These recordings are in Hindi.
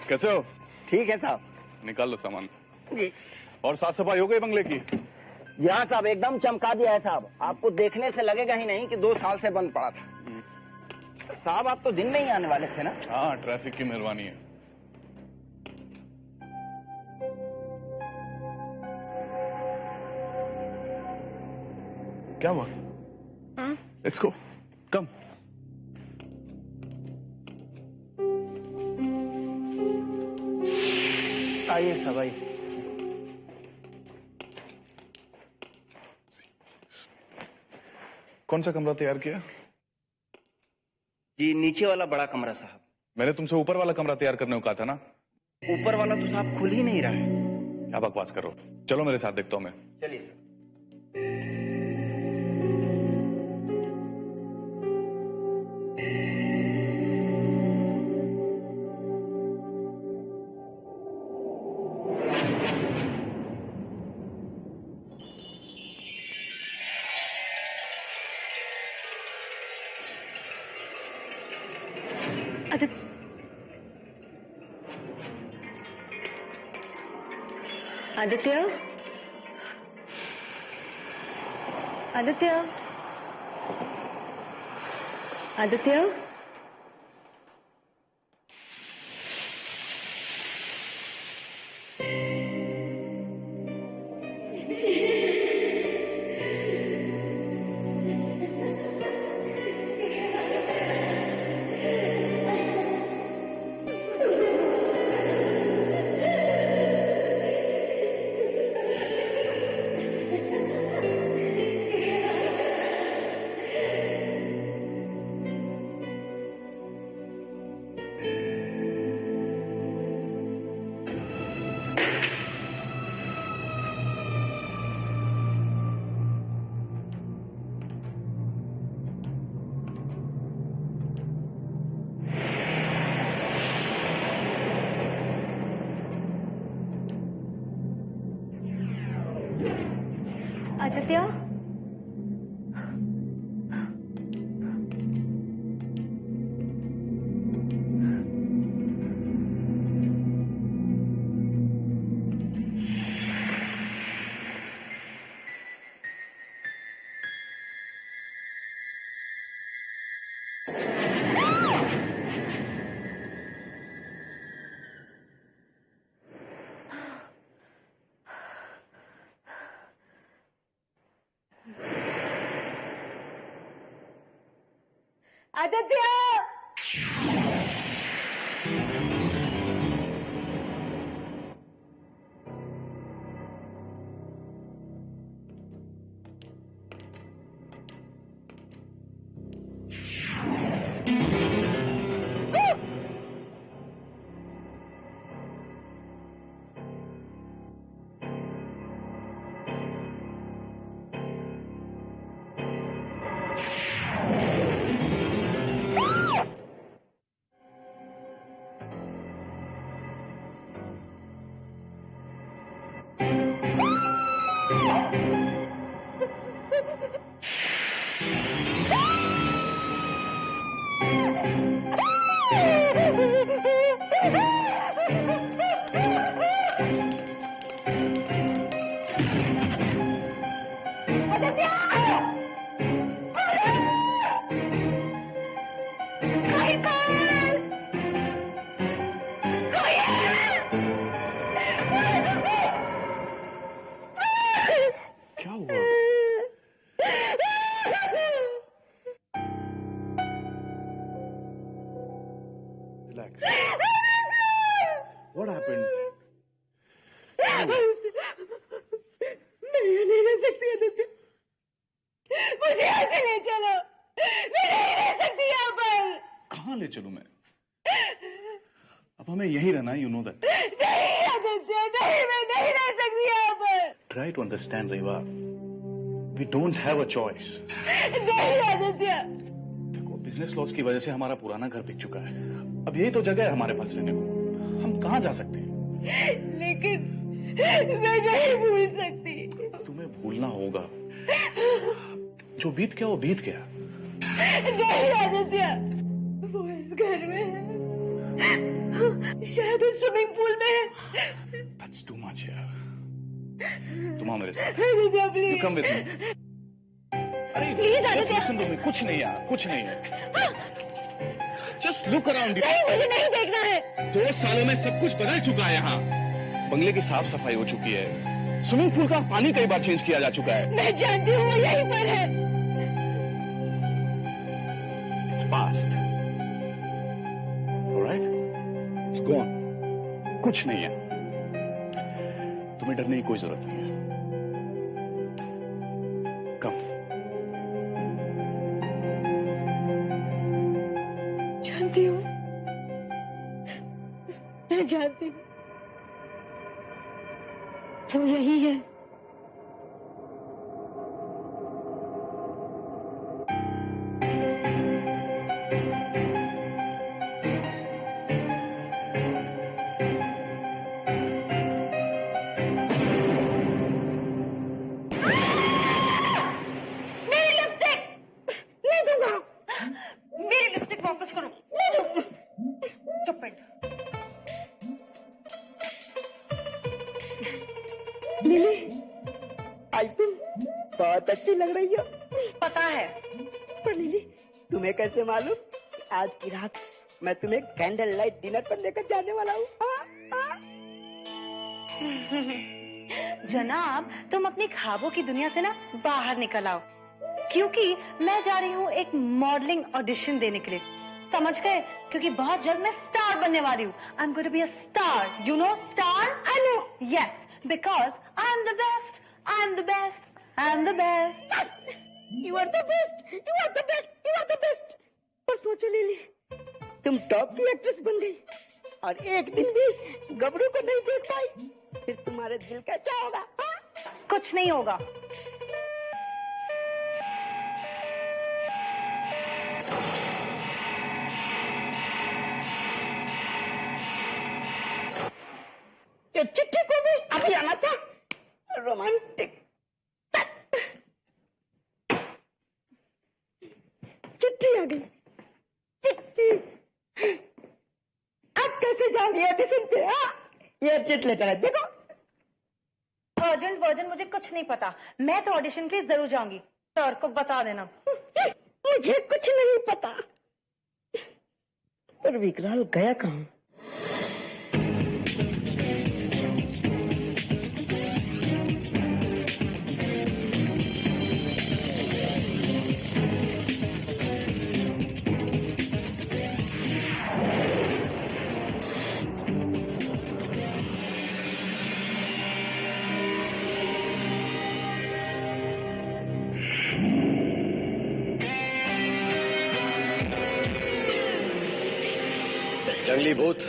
कैसे हो? ठीक है साहब। निकाल लो सामान जी। और साफ सफाई हो गई बंगले की? जी हाँ साहब, एकदम चमका दिया है साहब। आपको देखने से लगेगा ही नहीं कि 2 साल से बंद पड़ा था। साहब आप तो दिन में ही आने वाले थे ना? हाँ, ट्रैफिक की मेहरबानी है। क्या हुआ? लेट्स गो, कम। आइए साहब आइए। कौन सा कमरा तैयार किया? जी नीचे वाला बड़ा कमरा साहब। मैंने तुमसे ऊपर वाला कमरा तैयार करने को कहा था ना? ऊपर वाला तो साहब खुल ही नहीं रहा है। क्या बकवास करो, चलो मेरे साथ, देखता हूं मैं। चलिए सर। आदित्य, आदित्य, आदित्य, आदित्य, आदित्य, क्या हुआ? Relax. What happened? मैं नहीं रह सकती आदित्य, मुझे यहाँ से ले चलो। मैं नहीं रह सकती यहाँ पर। कहाँ ले चलूं मैं? अब हमें यहीं रहना है, you know that. नहीं आदित्य, नहीं, मैं नहीं रह सकती यहाँ पर। Try to understand, Reva. We don't have a choice. नहीं आदित्य। देखो, बिजनेस लॉस की वजह से हमारा पुराना घर बिक चुका है। अब यही तो जगह है हमारे पास रहने को। हम कहाँ जा सकते हैं? लेकिन मैं नहीं भूल सकती। तुम्हें भूलना होगा। जो बीत गया वो बीत गया। नहीं आदित्य, वो इस घर में है, शायद उस स्विमिंग पूल में है। That's too much यार। तुम आओ मेरे साथ। Aditya please. You come with me। अरे Please, just Aditya. listen to me। कुछ नहीं यार, कुछ नहीं है। Just look around you। नहीं, मुझे नहीं देखना है। 2 सालों में सब कुछ बदल चुका है यहाँ। बंगले की साफ सफाई हो चुकी है। स्विमिंग पूल का पानी कई बार चेंज किया जा चुका है। मैं जानती हूँ वो यहीं पर है। It's past। Alright? It's gone। कुछ नहीं है। तुम्हें डरने की कोई जरूरत नहीं है। Come। जानती हूँ, मैं जानती हूँ, वो यही है। मेरी लिपस्टिक नहीं दूंगा। मेरी लिपस्टिक वापस करो। नहीं दूंगा। चुप बैठ। लिली, आज तुम बहुत अच्छी लग रही हो। पता है, पर लिली तुम्हें कैसे मालूम कि आज की रात मैं तुम्हें कैंडल लाइट डिनर पर लेकर जाने वाला हूँ? जनाब, तुम अपनी ख्वाबों की दुनिया से ना बाहर निकल आओ, क्योंकि मैं जा रही हूँ एक मॉडलिंग ऑडिशन देने के लिए। समझ गए? क्योंकि बहुत जल्द मैं स्टार बनने वाली हूँ। I am going to be a star. You know star? I know. Yes, because I am the best. I am the best. I am the best. You are the best. You are the best. You are the best. और सोचो लिली, तुम टॉप की एक्ट्रेस बन गई और एक दिन भी गबरू को नहीं देख पाई, फिर तुम्हारे दिल का क्या होगा? हाँ? कुछ नहीं होगा। ये चिट्ठी को भी अभी आना था। रोमांटिक चिट्ठी आ गई। चिट्ठी अब कैसे जाओगी ऑडिशन पे? हाँ, ये चिट लेटर है, देखो। अर्जेंट वर्जन मुझे कुछ नहीं पता। मैं तो ऑडिशन के लिए जरूर जाऊंगी। सर को बता देना। मुझे कुछ नहीं पता। पर विकराल गया कहाँ? जंगली भूत,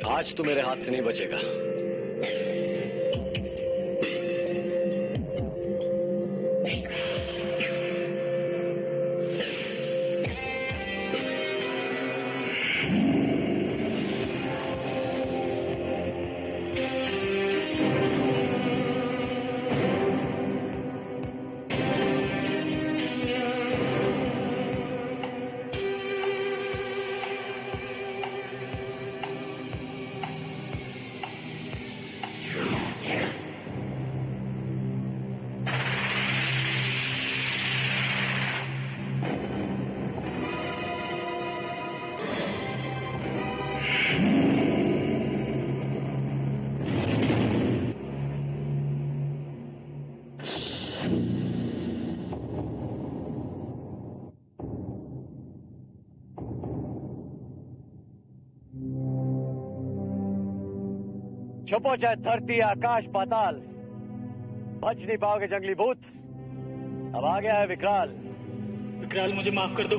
आज तू मेरे हाथ से नहीं बचेगा। छुपो चाहे धरती आकाश पाताल, बच नहीं पाओगे जंगली भूत। अब आ गया है विकराल। विकराल, मुझे माफ कर दो।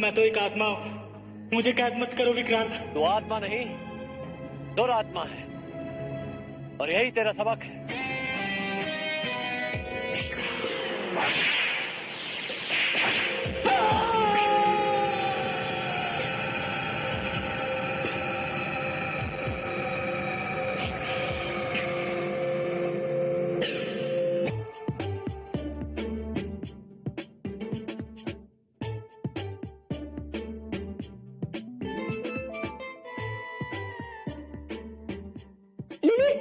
मैं तो एक आत्मा हूँ, मुझे कैद मत करो विकराल। तू आत्मा नहीं, दुरात्मा है, और यही तेरा सबक है। लिली,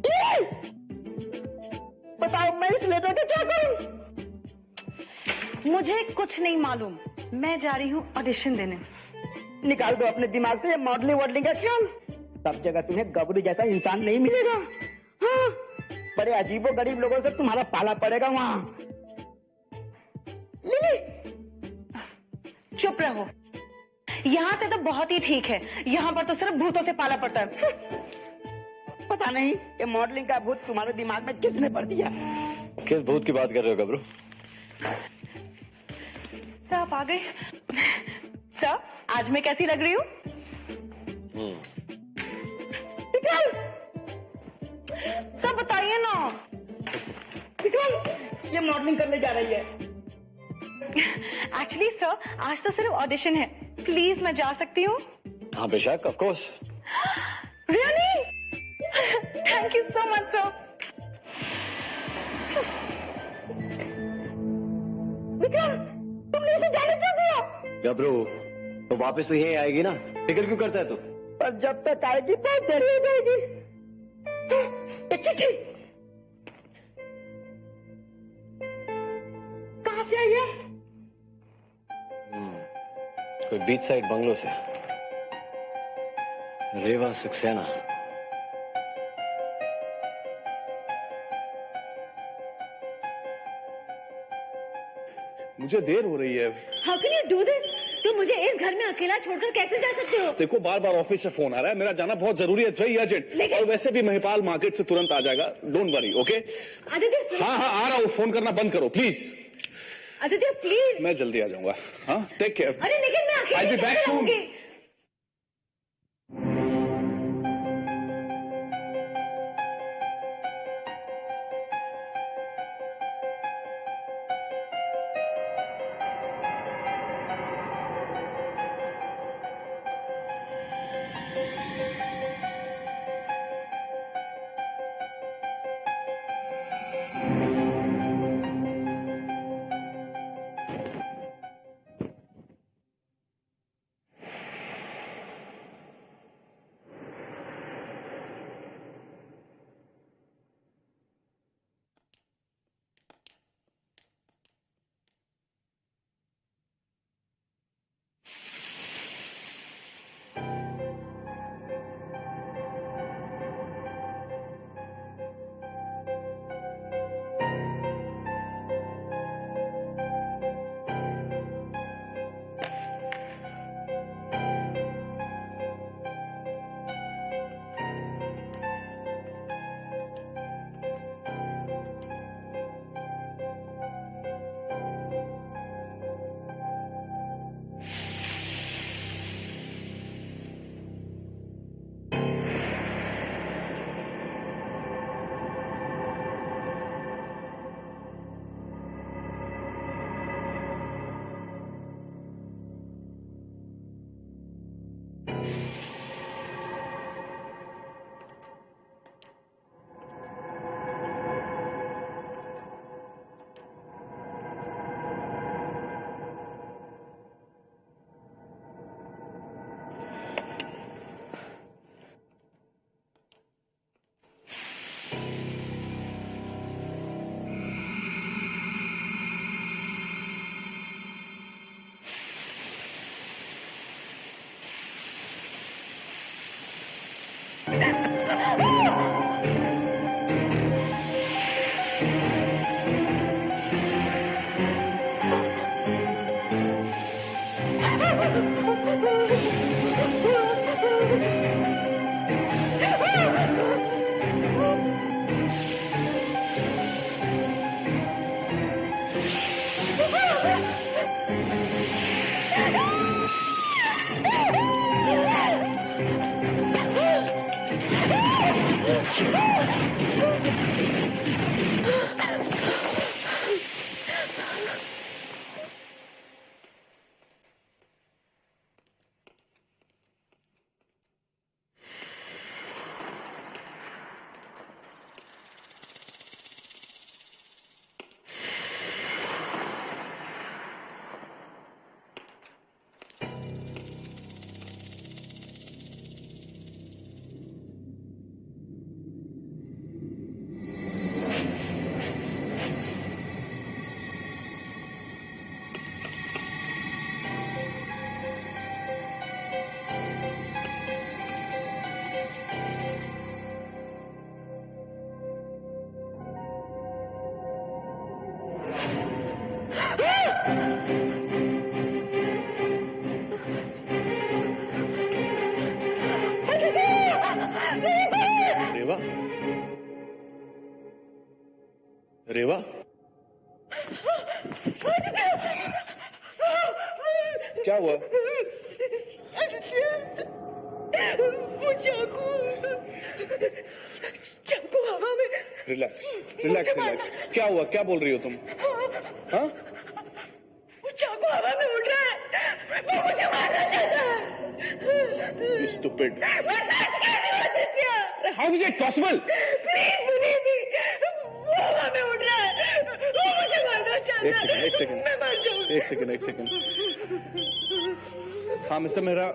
लिली, बताओ मैं इस लेटर का क्या करूं? मुझे कुछ नहीं मालूम, मैं जा रही हूँ ऑडिशन देने। निकाल दो अपने दिमाग से ये मॉडलिंग वॉडलिंग का ख्याल। सब जगह तुम्हें गबरू जैसा इंसान नहीं मिलेगा। हाँ, बड़े अजीबो गरीब लोगों से तुम्हारा पाला पड़ेगा वहां। लिली, चुप रहो, यहाँ से तो बहुत ही ठीक है, यहाँ पर तो सिर्फ भूतों से पाला पड़ता है। पता नहीं ये मॉडलिंग का भूत तुम्हारे दिमाग में किसने भर दिया। किस भूत की बात कर रहे हो गबरू? सर आप आ गए। सर आज मैं कैसी लग रही हूँ? विक्रम, सर बताइए ना। विक्रम, ये मॉडलिंग करने जा रही है। एक्चुअली सर आज तो सिर्फ ऑडिशन है, प्लीज मैं जा सकती हूँ? हाँ बेशक, of course. Really? Thank you so much sir. Vikram, तुमने इसे जाने क्यों दिया? गबरू तो वापस तो यही आएगी ना, फिक्र क्यों करता है तू? पर जब तक आएगी बहुत देरी हो जाएगी। ये चिट्ठी कहां से आई है? कोई बीच साइड बंगलो से। रेवा सक्सेना। मुझे देर हो रही है। How can you do this? तुम मुझे इस घर में अकेला छोड़कर कैसे जा सकते हो? देखो बार बार ऑफिस से फोन आ रहा है, मेरा जाना बहुत जरूरी है, वेरी अर्जेंट। और वैसे भी महिपाल मार्केट से तुरंत आ जाएगा, डोंट वरी, ओके? आदित्य, हाँ हाँ आ रहा हूँ, फोन करना बंद करो प्लीज। आदित्य प्लीज। मैं जल्दी आ जाऊंगा। हाँ टेक केयर। अरे लेकिन मैं I'll be अकेले back कैसे soon. रहूंगी? रेवा, क्या हुआ? वो चाकू हवा में। Relax relax relax. क्या हुआ? क्या बोल रही हो तुम? हाँ? वो चाकू हवा में उड़ रहा है, वो मुझे मारना चाहता है। Stupid. मैं सच कह रही हूँ Aditya. How is it possible? Please believe me, वो हवा में उड़ रहा है, वो मुझे मारना चाहता है। एक सेकंड मैं मर जाऊंगी। एक सेकंड। हाँ मिस्टर मेहरा,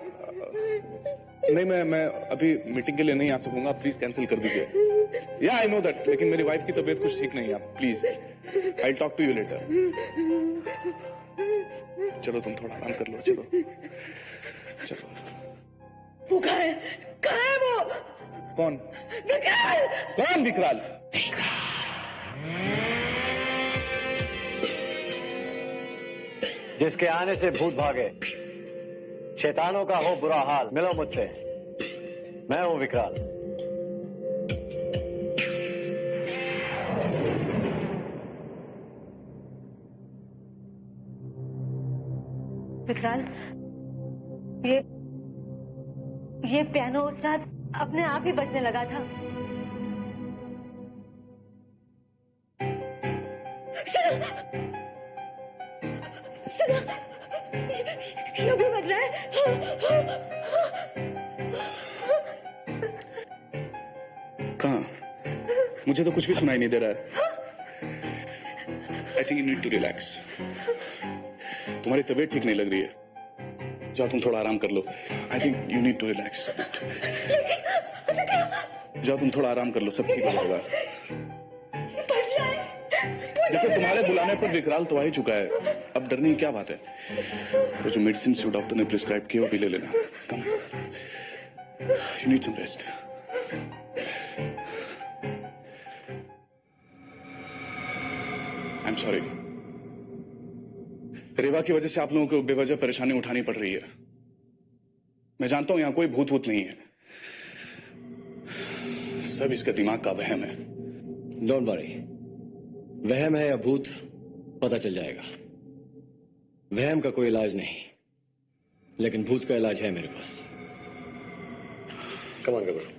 नहीं मैं अभी मीटिंग के लिए नहीं आ सकूंगा, प्लीज कैंसिल कर दीजिए। या आई नो दैट, लेकिन मेरी वाइफ की तबीयत कुछ ठीक नहीं है, आप please, I talk to you later. चलो तुम थोड़ा आराम कर लो, चलो। वो कहाँ है? कहाँ है वो? कौन? विकराल। कौन विकराल? जिसके आने से भूत भागे, शैतानों का हो बुरा हाल, मिलो मुझसे, मैं हूं विकराल। विकराल, ये पियानो उस रात अपने आप ही बजने लगा था। सुनो, ये भी बज रहा है। कहाँ? मुझे तो कुछ भी सुनाई नहीं दे रहा है। आई think you need to relax. तुम्हारी तबीयत ठीक नहीं लग रही है, जाओ तुम थोड़ा आराम कर लो। I think you need to relax. जाओ तुम थोड़ा आराम कर लो, सब ठीक हो जाएगा। देखो तुम्हारे बुलाने पर विकराल तो आ ही चुका है, अब डरने की क्या बात है। वो जो मेडिसिन जो डॉक्टर ने प्रिस्क्राइब किया वो भी ले लेना। Come, you need some rest. I am sorry, Reva की वजह से आप लोगों को बेवजह परेशानी उठानी पड़ रही है। मैं जानता हूं यहां कोई भूत वूत नहीं है, सब इसका दिमाग का वहम है। डोंट वरी, वहम है या भूत पता चल जाएगा। वहम का कोई इलाज नहीं, लेकिन भूत का इलाज है मेरे पास। कम ऑन गबरू।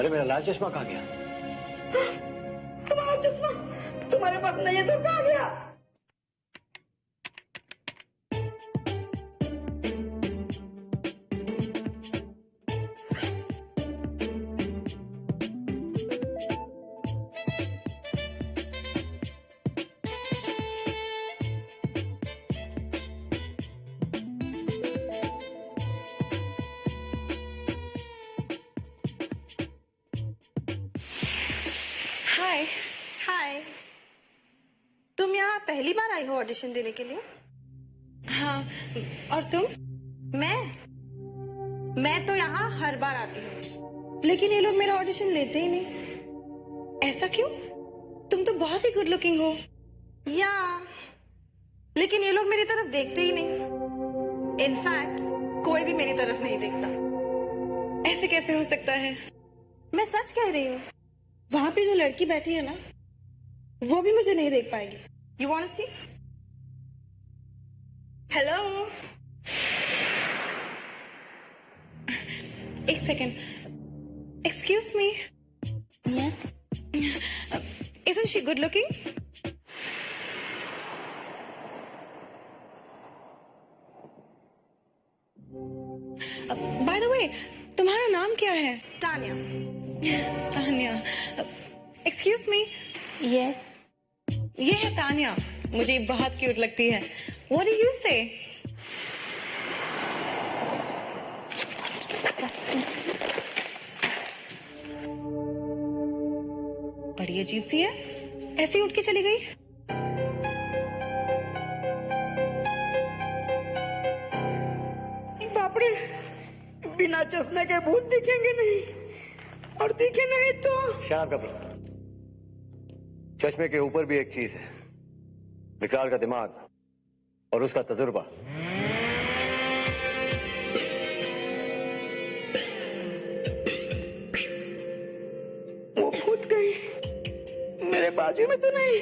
अरे मेरा लाल चश्मा कहाँ गया? तुम्हारा चश्मा तुम्हारे पास नहीं है तो कहाँ गया? हाय हाय, तुम यहाँ पहली बार आई हो ऑडिशन देने के लिए? हाँ, और तुम? मैं तो यहाँ हर बार आती हूँ, लेकिन ये लोग मेरा ऑडिशन लेते ही नहीं। ऐसा क्यों? तुम तो बहुत ही गुड लुकिंग हो। या लेकिन ये लोग मेरी तरफ देखते ही नहीं। इनफैक्ट कोई भी मेरी तरफ नहीं देखता। ऐसे कैसे हो सकता है? मैं सच कह रही हूँ। वहां पे जो लड़की बैठी है ना, वो भी मुझे नहीं देख पाएगी। You want to see? Hello, एक second. Excuse me. Yes. Isn't she good looking? By the way, तुम्हारा नाम क्या है? Tanya. Tanya, excuse me. Yes. ये है तान्या, मुझे बहुत क्यूट लगती है। व्हाट डू यू से? बड़ी अजीब सी है, ऐसे ही उठ के चली गई। बाप रे, बिना चश्मे के भूत दिखेंगे नहीं, और दिखे नहीं तो शांत करो। चश्मे के ऊपर भी एक चीज है, विकराल का दिमाग और उसका तजुर्बा। वो खुद गई, मेरे बाजू में तो नहीं।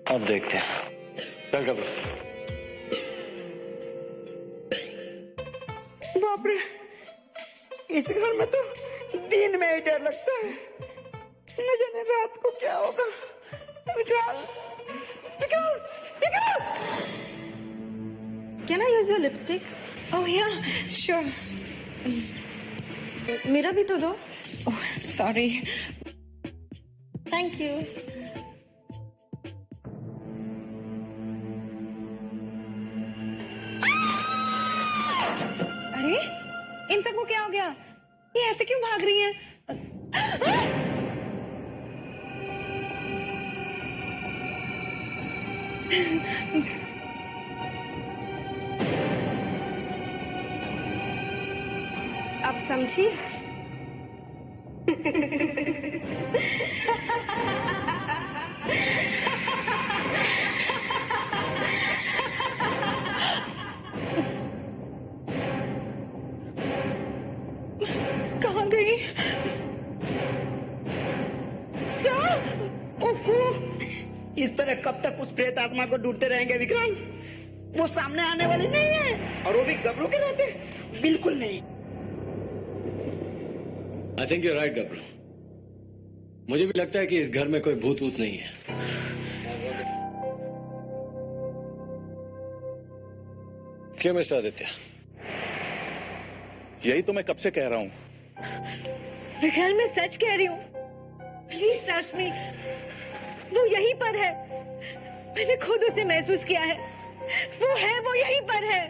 अब देखते हैं। चल करो। बाप रे, इस घर में तो दिन में ही डर लगता है, न जाने रात को क्या होगा। विकराल, विकराल, विकराल! Can I use your lipstick? Oh yeah, sure. मेरा भी तो दो। Oh, sorry. Thank you. अरे, इन सबको क्या हो गया? ये ऐसे क्यों भाग रही हैं? अब समझी? कहाँ गई? इस तरह कब तक उस प्रेत आत्मा को ढूंढते रहेंगे विकराल? वो सामने आने वाली नहीं है, और वो भी गबरू के रहते, बिल्कुल नहीं। आई थिंक यू राइट गबरू। मुझे भी लगता है कि इस घर में कोई भूत वूत नहीं है। क्यों मिस्टर आदित्य? यही तो मैं कब से कह रहा हूं। विकराल, मैं सच कह रही हूँ, प्लीज ट्रस्ट मी, वो यहीं पर है। मैंने खुद उसे महसूस किया है, वो है, वो यहीं पर है।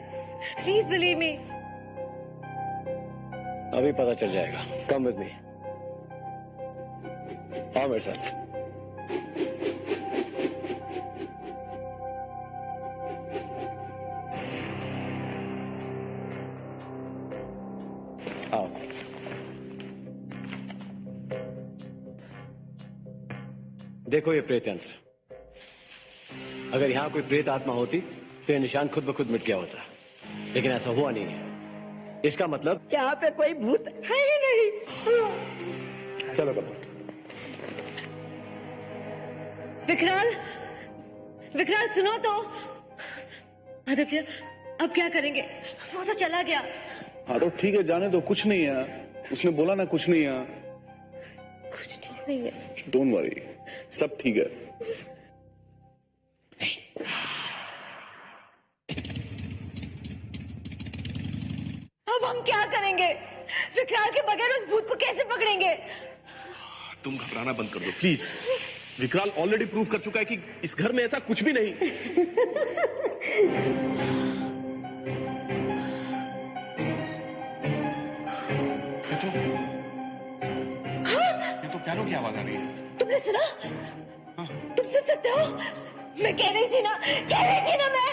Please believe me. अभी पता चल जाएगा। Come with me. आओ मेरे साथ। आओ। देखो ये प्रेत यंत्र। अगर यहां कोई प्रेत आत्मा होती तो ये निशान खुद ब खुद मिट गया होता, लेकिन ऐसा हुआ नहीं है। इसका मतलब यहाँ पे कोई भूत है ही नहीं। चलो करो। विकराल, विकराल सुनो तो। आदित्य, अब क्या करेंगे? वो तो चला गया। हाँ तो ठीक है, जाने दो, कुछ नहीं है। उसने बोला ना कुछ नहीं है। कुछ ठीक नहीं है। डोंट वरी, सब ठीक है। अब हम क्या करेंगे? विकराल के बगैर उस भूत को कैसे पकड़ेंगे? तुम घबराना बंद कर दो प्लीज। विकराल ऑलरेडी प्रूव कर चुका है कि इस घर में ऐसा कुछ भी नहीं। ये तो पियानो की आवाज आ रही है। तुमने सुना? तुम सुन सकते हो? मैं कह रही थी ना मैं।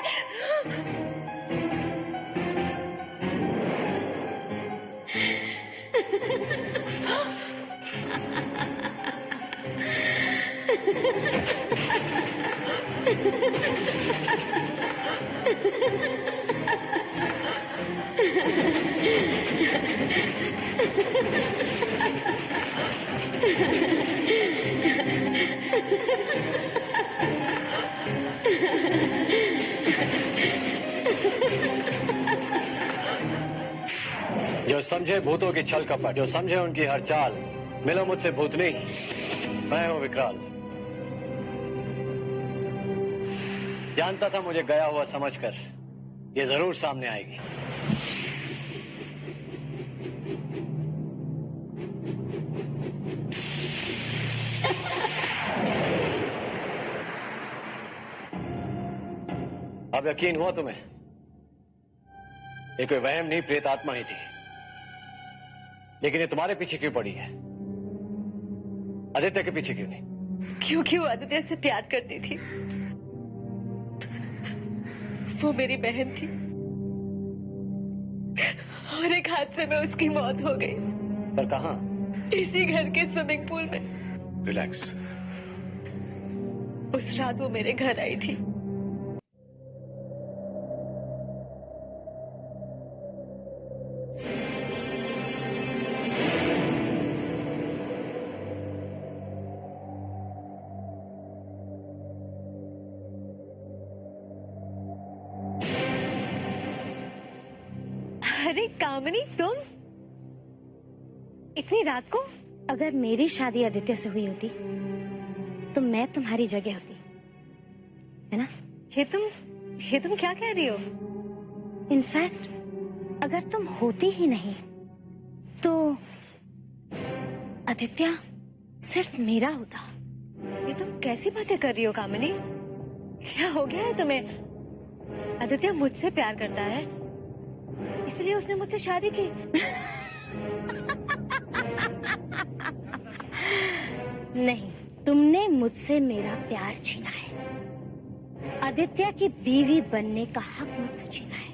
जो समझे भूतों की छल कपट, जो समझे उनकी हर चाल, मिलो मुझसे भूतनी, मैं हूं विकराल। जानता था मुझे गया हुआ समझकर ये जरूर सामने आएगी। अब यकीन हुआ तुम्हें? ये कोई वहम नहीं, प्रेत आत्मा ही थी। लेकिन ये तुम्हारे पीछे क्यों पड़ी है? आदित्य के पीछे क्यों नहीं? क्योंकि वो आदित्य से प्यार करती थी। वो मेरी बहन थी और एक हादसे में उसकी मौत हो गई। पर कहां? इसी घर के स्विमिंग पूल में। रिलैक्स। उस रात वो मेरे घर आई थी। अरे कामिनी, तुम इतनी रात को? अगर मेरी शादी आदित्य से हुई होती तो मैं तुम्हारी जगह होती, है ना? ये तुम क्या कह रही हो? इनफैक्ट अगर तुम होती ही नहीं तो आदित्य सिर्फ मेरा होता। ये तुम कैसी बातें कर रही हो कामिनी? क्या हो गया है तुम्हें? आदित्य मुझसे प्यार करता है, इसलिए उसने मुझसे शादी की। नहीं, तुमने मुझसे मेरा प्यार छीना है। आदित्य की बीवी बनने का हक मुझसे छीना है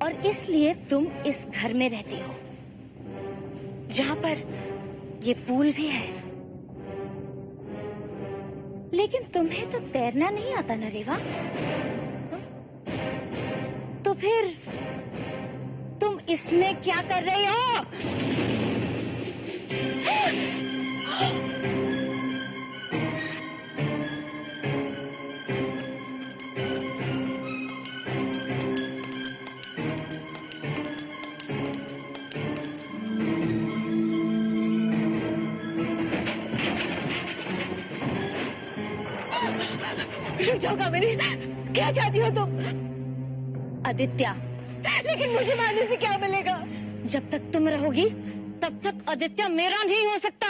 और इसलिए तुम इस घर में रहती हो जहां पर ये पूल भी है। लेकिन तुम्हें तो तैरना नहीं आता ना रेवा? तो फिर तुम इसमें क्या कर रही हो? रुक जाओ कामिनी, क्या चाहती हो तुम? आदित्य। लेकिन मुझे मारने से क्या मिलेगा? जब तक तुम रहोगी तब तक आदित्य मेरा नहीं हो सकता।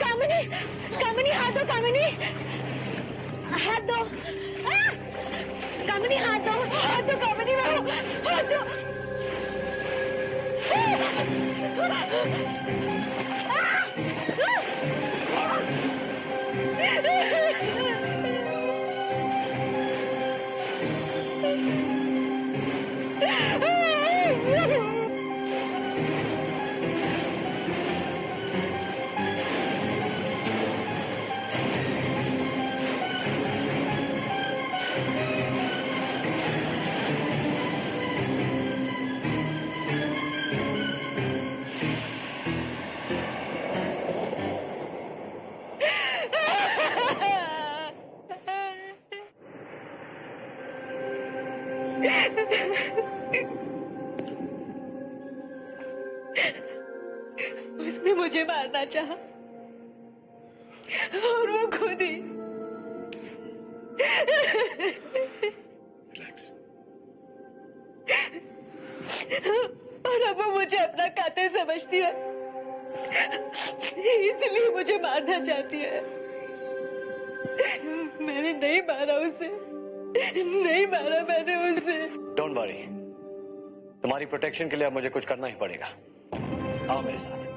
कामिनी, कामिनी हाथ दो, कामिनी हाथ दो, कामिनी हाथ दो, हाथ दो कामिनी, हाथ दो। उसने मुझे मारना चाहा और वो खुद ही। रिलैक्स। और अब वो मुझे अपना कातिल समझती है, इसलिए मुझे मारना चाहती है। मैंने नहीं मारा उसे, नहीं मारा मैंने उसे। डोंट वरी, तुम्हारी प्रोटेक्शन के लिए अब मुझे कुछ करना ही पड़ेगा। आओ मेरे साथ।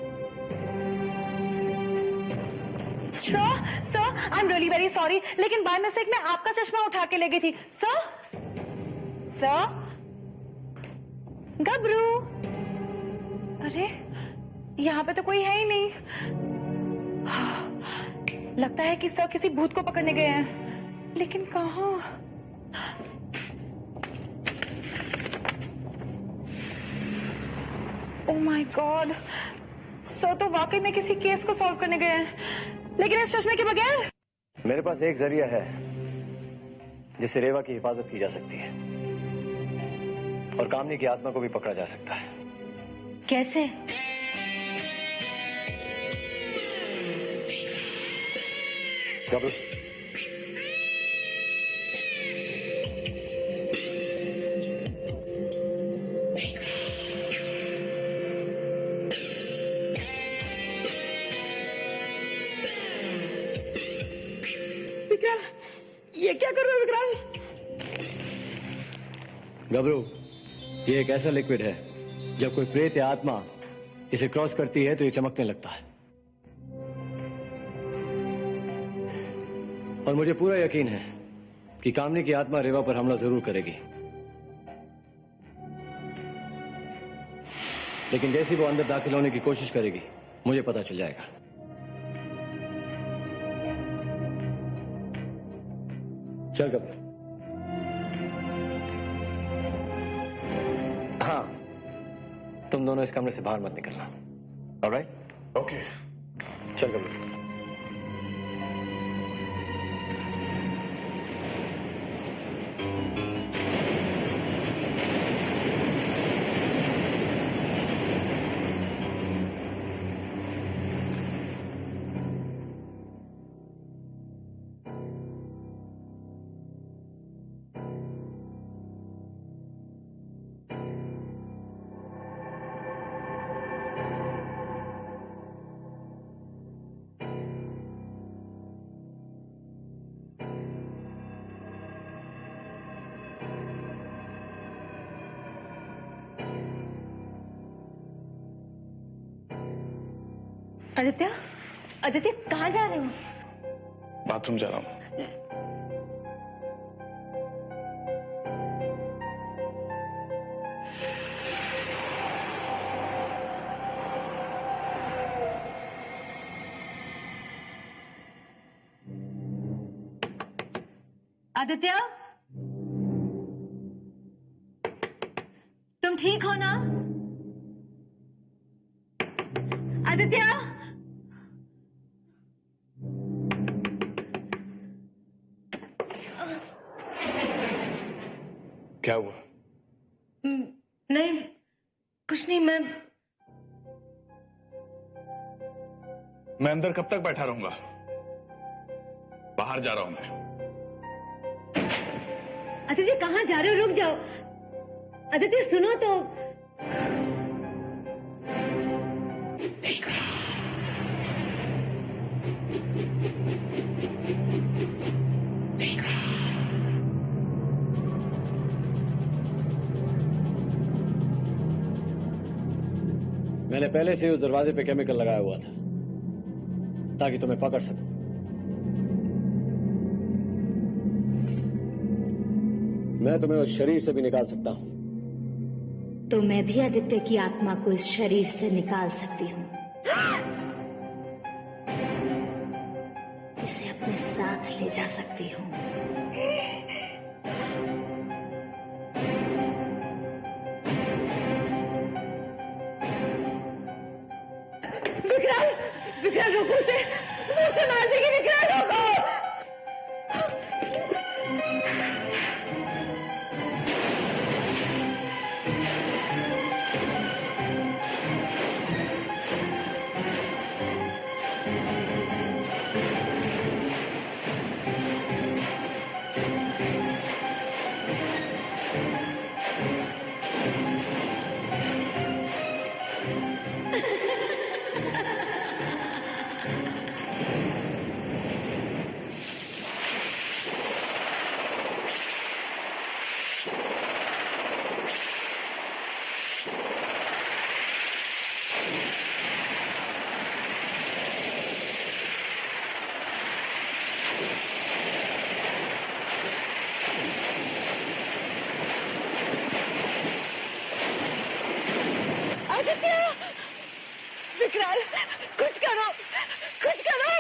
Sir, I am really very sorry, लेकिन बाय मिस्टेक मैं आपका चश्मा उठा के ले गई थी। सर, गबरू, अरे यहाँ पे तो कोई है ही नहीं। लगता है कि सर किसी भूत को पकड़ने गए हैं, लेकिन कहाँ? ओह माय गॉड, सर तो वाकई में किसी केस को सॉल्व करने गए हैं, लेकिन इस चश्मे के बगैर। मेरे पास एक जरिया है जिससे रेवा की हिफाजत की जा सकती है और कामनी की आत्मा को भी पकड़ा जा सकता है। कैसे? गबरू, विक्रम, ये क्या कर रहे हो विक्रम? गबरू, ये एक ऐसा लिक्विड है, जब कोई प्रेत या आत्मा इसे क्रॉस करती है तो ये चमकने लगता है। और मुझे पूरा यकीन है कि कामनी की आत्मा रेवा पर हमला जरूर करेगी, लेकिन जैसे वो अंदर दाखिल होने की कोशिश करेगी मुझे पता चल जाएगा। चल गबरू। हाँ, तुम दोनों इस कमरे से बाहर मत निकलना। ऑलराइट? ओके। चल गबरू। आदित्य, आदित्य कहाँ जा रहे हो? बाथरूम जा रहा हूँ। आदित्य, तुम ठीक हो ना? आदित्य, क्या हुआ? नहीं कुछ नहीं। मैं अंदर कब तक बैठा रहूंगा? बाहर जा रहा हूं मैं। आदित्य कहाँ जा रहे हो? रुक जाओ। आदित्य सुनो तो। मैंने पहले से उस दरवाजे पे केमिकल लगाया हुआ था ताकि तुम्हें पकड़ सकूं। मैं तुम्हें उस शरीर से भी निकाल सकता हूं। तो मैं भी आदित्य की आत्मा को इस शरीर से निकाल सकती हूँ। इसे अपने साथ ले जा सकती हूँ। विक्रम, विक्रम रुको, उसे मार देगी। विक्रम रुको। विकराल, कुछ करो, कुछ करो।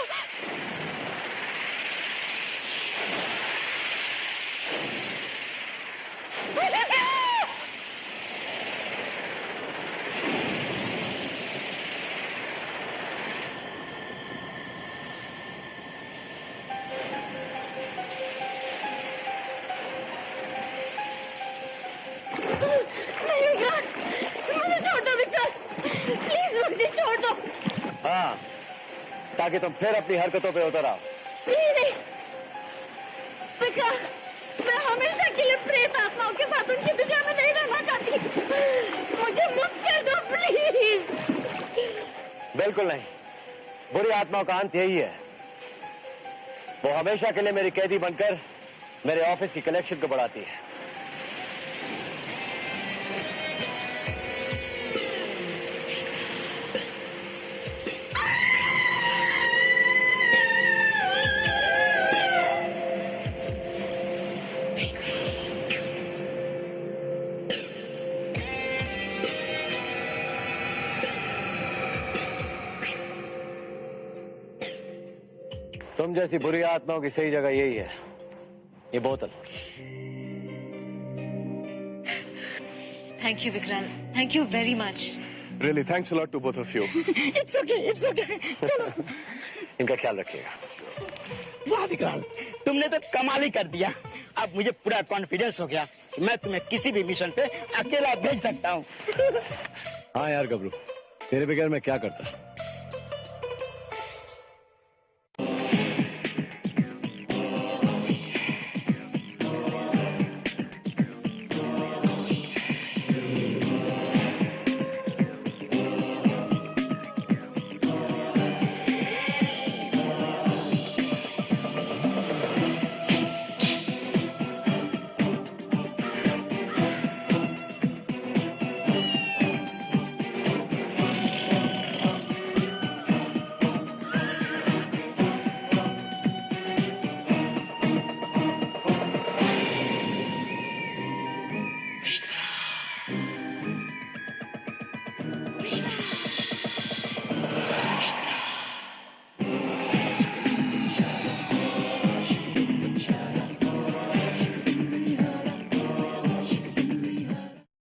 कि तुम फिर अपनी हरकतों पे उतर आओ। नहीं विक्रम, मैं हमेशा के लिए प्रेत आत्माओं के साथ उनकी दुनिया में नहीं रहना चाहती। मुझे मुक्त कर दो प्लीज। बिल्कुल नहीं, बुरी आत्माओं का अंत यही है, वो हमेशा के लिए मेरी कैदी बनकर मेरे ऑफिस की कलेक्शन को बढ़ाती है। तुम जैसी बुरी आत्माओं की सही जगह यही है, ये बोतल। Thank you Vikrant, thank you very much. Really, thanks a lot to both of you. It's okay चलो। इनका ख्याल रखिएगा। वाह विक्रांत, तुमने तो कमाल ही कर दिया। अब मुझे पूरा कॉन्फिडेंस हो गया कि मैं तुम्हें किसी भी मिशन पे अकेला भेज सकता हूँ। हाँ यार गबरू, तेरे बगैर मैं क्या करता।